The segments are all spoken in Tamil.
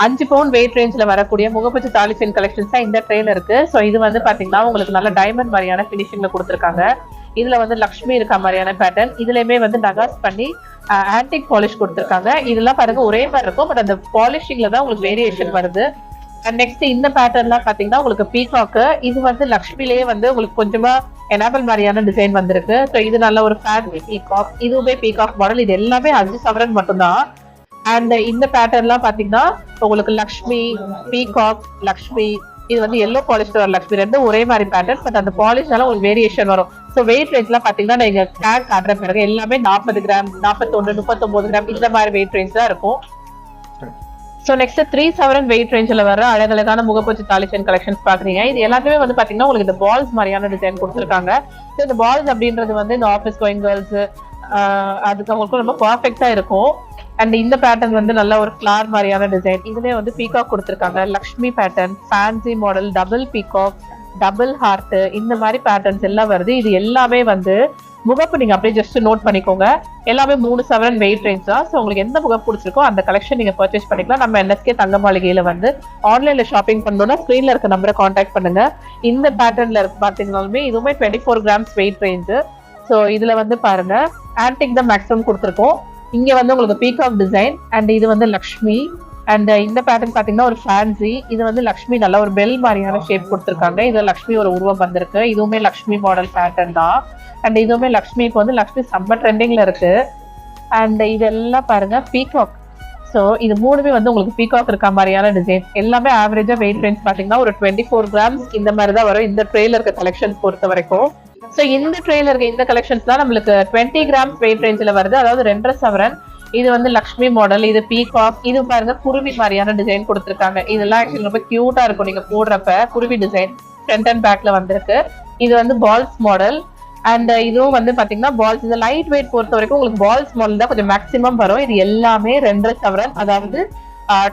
5 பவுண்ட் வெயிட் ரேஞ்சில் வரக்கூடிய முகப்பூச்சி தாலி செயின் கலெக்ஷன்ஸ் தான் இந்த ட்ரெயில இருக்கு. ஸோ இது வந்து பாத்தீங்கன்னா உங்களுக்கு நல்ல டைமண்ட் மாதிரியான பினிஷிங்ல கொடுத்துருக்காங்க. இதுல வந்து லக்ஷ்மி இருக்க மாதிரியான பேட்டர்ன், இதுலயுமே வந்து நகாஸ் பண்ணி ஆன்டிக் பாலிஷ் கொடுத்துருக்காங்க. இதெல்லாம் பாருங்க ஒரே மாதிரி இருக்கும், பட் அந்த பாலிஷிங்ல தான் உங்களுக்கு வேரியேஷன் வருது. அண்ட் நெக்ஸ்ட் இந்த பேட்டர்ன்லாம் பாத்தீங்கன்னா உங்களுக்கு பீகாக்கு, இது வந்து லக்ஷ்மிலேயே வந்து உங்களுக்கு கொஞ்சமா எனாபல் மாதிரியான டிசைன் வந்திருக்கு. ஸோ இது நல்ல ஒரு ஃபேன்சி பீகாக், இதுவுமே பீகாக் மாடல். இது எல்லாமே 5 சவரன் மட்டும்தான். அண்ட் இந்த பேட்டர்ன்லாம் பாத்தீங்கன்னா உங்களுக்கு லக்ஷ்மி, பீகாக், லக்ஷ்மி, இது வந்து எல்லோ பாலிஷ் வர லக்ஷ்மி, ரெண்டும் ஒரே மாதிரி பேட்டர்ன், பட் அந்த பாலிஷ்னால உங்களுக்கு வேரியேஷன் வரும். ஸோ வெயிட் ரேஞ்ச்லாம் பாத்தீங்கன்னா நீங்க டேக் காட்டுற பிறகு எல்லாமே 40 கிராம், 41, 39 கிராம் இந்த மாதிரி வெயிட் ரேஞ்ச் தான் இருக்கும். ஸோ நெக்ஸ்ட் 3 சவரன் வெயிட் ரேஞ்சில் வர அழகழகான முகப்பூச்சி தாலி செயின் கலெக்ஷன்ஸ் பாக்குறீங்க. இது எல்லாமே வந்து பாத்தீங்கன்னா உங்களுக்கு இந்த பால்ஸ் மாதிரியான டிசைன் கொடுத்துருக்காங்க. ஸோ இந்த பால்ஸ் அப்படின்றது வந்து இந்த ஆஃபீஸ் கோயிங் கேர்ள்ஸ் அதுக்கு அவங்களுக்கு ரொம்ப பர்ஃபெக்டா இருக்கும். அண்ட் இந்த பேட்டர்ன் வந்து நல்ல ஒரு ஃபிளார் மாதிரியான டிசைன், இதுலயே வந்து பீகாக் கொடுத்துருக்காங்க. Lakshmi pattern, fancy model, double peacock, double heart, இந்த மாதிரி பேட்டர்ன்ஸ் எல்லாம் வருது. இது எல்லாமே வந்து முகப்பு நீங்க அப்படியே ஜஸ்ட் நோட் பண்ணிக்கோங்க. எல்லாமே 3 சவரன் வெயிட் ரேஞ்ச் தான். ஸோ உங்களுக்கு எந்த முகப்பு பிடிச்சிருக்கோ அந்த கலெக்ஷன் நீங்க பர்ச்சேஸ் பண்ணிக்கலாம். நம்ம NSK தங்க மாளிகையில வந்து ஆன்லைன்ல ஷாப்பிங் பண்ணணும்னா ஸ்கிரீன்ல இருக்க நம்பரை கான்டாக்ட் பண்ணுங்க. இந்த பேட்டர்ன்ல இருக்கு பாத்தீங்கன்னாலுமே இதுவுமே 24 கிராம்ஸ் வெயிட் ரேஞ்சு. ஸோ இதுல வந்து பாருங்க ஆன்டிக் தான் மேக்ஸிமம் கொடுத்துருக்கோம். இங்க வந்து உங்களுக்கு பீகாக் டிசைன், அண்ட் இது வந்து லக்ஷ்மி. அண்ட் இந்த பேட்டர்ன் பாத்தீங்கன்னா ஒரு ஃபேன்சி, இது வந்து லக்ஷ்மி நல்ல ஒரு பெல் மாதிரியான ஷேப் கொடுத்துருக்காங்க. இது லக்ஷ்மி ஒரு உருவம் வந்திருக்கு. இதுவுமே லக்ஷ்மி மாடல் பேட்டர்ன் தான். அண்ட் இதுவுமே லக்ஷ்மி, இப்போ வந்து லக்ஷ்மி செம்ம ட்ரெண்டிங்ல இருக்கு. அண்ட் இதெல்லாம் பாருங்க பீகாக். ஸோ இது மூணுமே வந்து உங்களுக்கு பீகாக் இருக்க மாதிரியான டிசைன். எல்லாமே ஆவரேஜா வெயிட் ரேஞ்ச் பாத்தீங்கன்னா ஒரு 24 கிராம்ஸ் இந்த மாதிரி தான் வரும் இந்த ட்ரெயில இருக்க கலெக்ஷன்ஸ் பொறுத்த வரைக்கும். ஸோ இந்த ட்ரெயில இருக்க இந்த கலெக்ஷன்ஸ் தான் நம்மளுக்கு 20 கிராம்ஸ் வெயிட் ரேஞ்சில் வருது, அதாவது 2.5 சவரன். இது வந்து லக்ஷ்மி மாடல், இது பீகாக், இது பாருங்க குருவி மாதிரியான டிசைன் கொடுத்துருக்காங்க. இதெல்லாம் ஆக்சுவலி ரொம்ப கியூட்டா இருக்கும் நீங்க போடுறப்ப. குருவி டிசைன் ஃப்ரண்ட் அண்ட் பேக்ல வந்திருக்கு. இது வந்து பால்ஸ் மாடல். அண்ட் இதுவும் வந்து பாத்தீங்கன்னா பால்ஸ், இந்த லைட் வெயிட் பொறுத்த வரைக்கும் உங்களுக்கு பால்ஸ் மாடல் தான் கொஞ்சம் மேக்ஸிமம் வரும். இது எல்லாமே 2.5 சவரன், அதாவது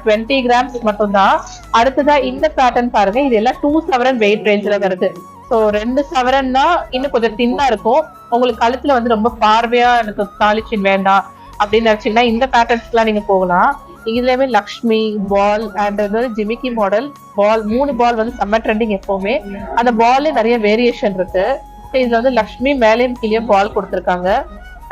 20 கிராம்ஸ் மட்டும் தான். அடுத்ததா இந்த பேட்டர்ன் பாருங்க, இது எல்லாம் 2 சவரன் வெயிட் ரேஞ்சில் வருது. ஸோ 2 சவரன்னா இன்னும் கொஞ்சம் தின்னா இருக்கும். உங்களுக்கு கழுத்துல வந்து ரொம்ப பார்வையா எனக்கு தாலி செயின் வேண்டாம் அப்படின்னு நினைச்சீங்கன்னா இந்த பேட்டர்ன்ஸ்லாம் நீங்க போகலாம். இதுலயுமே லக்ஷ்மி, பால், அண்ட் ஜிமிக்கி மாடல் பால், 3 பால் வந்து செம்ம ட்ரெண்டிங் எப்பவுமே. அந்த பால்ல நிறைய வேரியேஷன் இருக்கு. இதுல வந்து லக்ஷ்மி மேலேயும் கீழே பால் கொடுத்துருக்காங்க.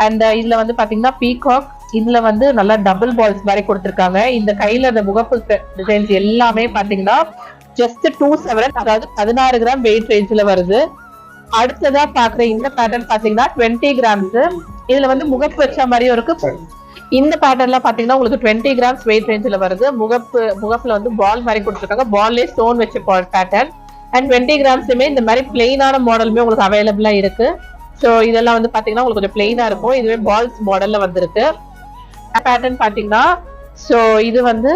அண்ட் இதுல வந்து பாத்தீங்கன்னா பீகாக், இதுல வந்து நல்லா டபுள் பால்ஸ் மாதிரி கொடுத்துருக்காங்க. இந்த கையில அந்த முகப்பு டிசைன்ஸ் எல்லாமே பாத்தீங்கன்னா ஜஸ்ட் 2 சவரன், அதாவது 16 கிராம் வெயிட் ரேஞ்சில் வருது. அடுத்ததா பாக்குற இந்த பேட்டர்ன் பாத்தீங்கன்னா 20 கிராம்ஸ். இதுல வந்து முகப்பு வச்ச மாதிரியும் இருக்கு. இந்த பேட்டர்ன்ல பாத்தீங்கன்னா உங்களுக்கு 20 கிராம்ஸ் வெயிட் ரேஞ்சில் வருது. முகப்புல வந்து பால் மாதிரி கொடுத்துருக்காங்க, பால்லே ஸ்டோன் வச்ச பேட்டர்ன். அண்ட் 20 கிராம்ஸுமே இந்த மாதிரி பிளெயினான மாடலுமே உங்களுக்கு அவைலபிளா இருக்கு. ஸோ இதெல்லாம் வந்து பாத்தீங்கன்னா உங்களுக்கு கொஞ்சம் பிளெயினா இருக்கும். இதுவே பால்ஸ் மாடல்ல வந்திருக்கு. பேட்டர்ன் பாத்தீங்கன்னா ஸோ இது வந்து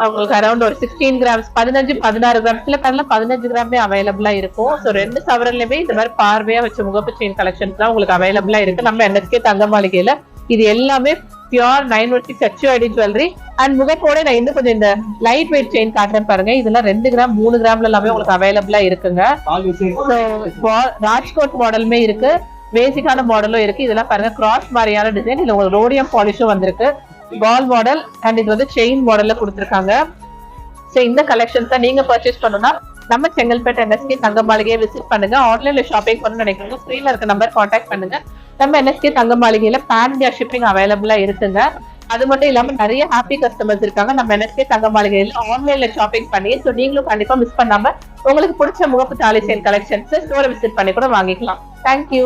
உங்களுக்கு அரௌண்ட் ஒரு 16 கிராம்ஸ், 15-16 கிராம்ஸ், சில பேர்லாம் 15 கிராமே அவைலபிளா இருக்கும். ஸோ 2 சவரன்லயுமே இந்த மாதிரி பார்வையா வச்ச முகப்பு செயின் கலெக்ஷன்ஸ் தான் உங்களுக்கு அவைலபிளா இருக்கு நம்ம NSK தங்க மாளிகையில. இது எல்லாமே பியூர் 916 HUID ஜுவல்லரி. அண்ட் முகப்போட நான் இன்னும் கொஞ்சம் இந்த லைட் வெயிட் செயின் காட்டுறேன் பாருங்க. இதெல்லாம் 2 கிராம் 3 கிராம்ல எல்லாமே உங்களுக்கு அவைலபிளா இருக்குங்க. ராஜ்கோட் மாடலுமே இருக்கு, பேசிக்கான மாடலும் இருக்கு. இதெல்லாம் பாருங்க கிராஸ் மாதிரியான டிசைன். இதுல உங்களுக்கு ரோடியம் பாலிஷும் வந்திருக்கு, பால் மாடல், அண்ட் இது வந்து செயின் மாடல்ல கொடுத்துருக்காங்க. ஸோ இந்த கலெக்ஷன்ஸ் தான் நீங்க பர்ச்சேஸ் பண்ணணும்னா நம்ம செங்கல்பேட் NSK தங்க மாளிகையை விசிட் பண்ணுங்க. ஆன்லைன்ல ஷாப்பிங் பண்ணணும்னு நினைக்கிறீங்க, ஸ்கிரீன்ல இருக்க நம்பர் கான்டாக்ட் பண்ணுங்க. நம்ம NSK தங்க மாளிகையில பேன் இந்தியா ஷிப்பிங் அவைலபிளா இருக்குங்க. அது மட்டும் இல்லாம நிறைய ஹாப்பி கஸ்டமர்ஸ் இருக்காங்க நம்ம NSK தங்க மாளிகையில ஆன்லைன்ல ஷாப்பிங் பண்ணி. ஸோ நீங்களும் கண்டிப்பா மிஸ் பண்ணாம உங்களுக்கு பிடிச்ச முகப்பு தாலி செயின் கலெக்ஷன்ஸ் ஸ்டோரை விசிட் பண்ணி கூட வாங்கிக்கலாம். தேங்க்யூ.